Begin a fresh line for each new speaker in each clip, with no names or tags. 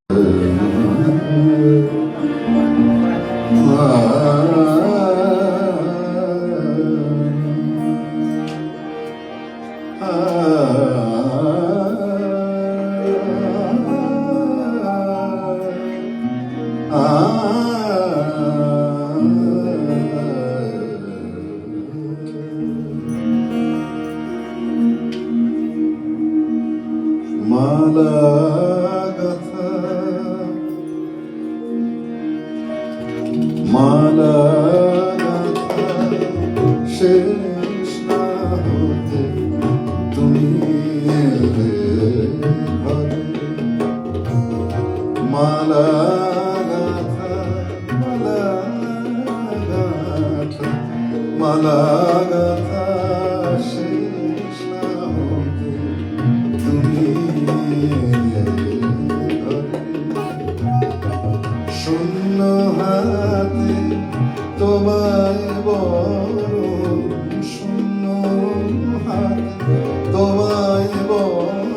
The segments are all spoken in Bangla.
মালা গাথা মালা গাথা শেষ না হতে তুমি এলে ঘরে। মালা গাথা মালা গাথা মালা গাথা শেষ না হতে তুমি শূন্য হাতে তোমায় বরণ, শূন্য হাতে তোমায় বরণ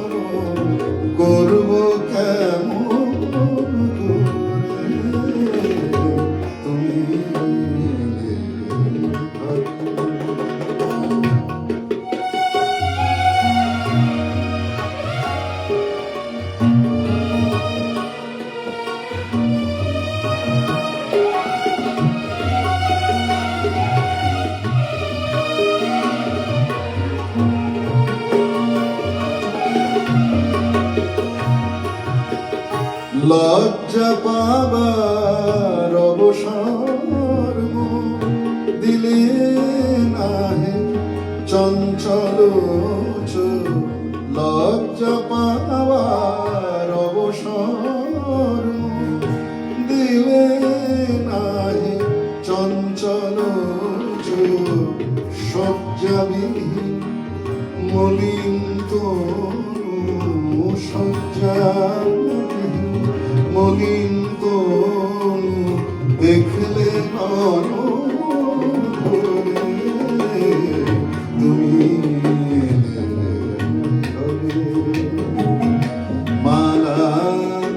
করব কেমন করে তুমি এলে ঘরে। লজ্জা পাবার অবসর দিলে নাহে চঞ্চল চোখ। লজ্জা পাবার অবসর দিলে নাহে চঞ্চল চোখ। শয্যাবিহীন মলিন তনু, শয্যাবিহীন মলিন তনু দেখলে নয়ন ভরে তুমি এলে ঘরে। মালা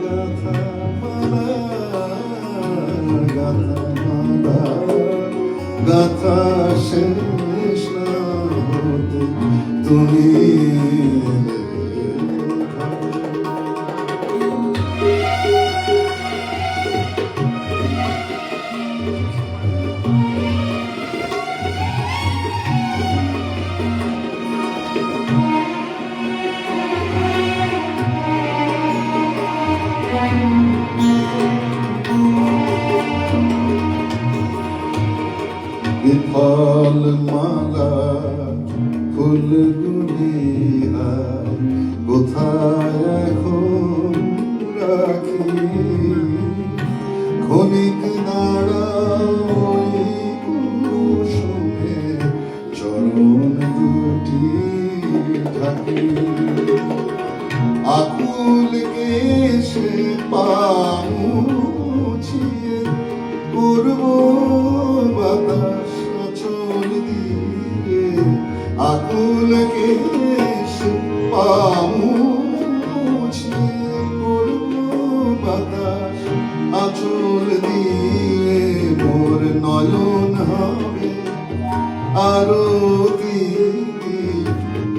গাথা মালা গাথা মালা গাথা শেষ না হতে তুমি এলে বিফল মালা ফুলগুলি কোথায় এখন রাখি। ক্ষণিক দাঁড়াই কুসুমে চরণ দুটি ঢাকি। আকুল কেশে পা মুছিয়ে করব বাতাস আঁচল দিয়ে। আকুল কেশে পা মুছিয়ে করব বাতাস আঁচল দিয়ে। মোর নয়ন হবে আরতি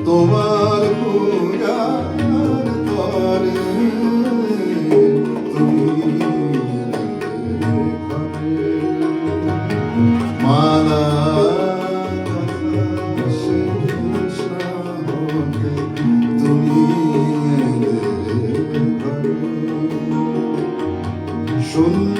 তোমার পূজার তরে তুমি এলে ঘরে। মালা গাথা শেষ না হতে তুমি এলে ঘরে। শূন্য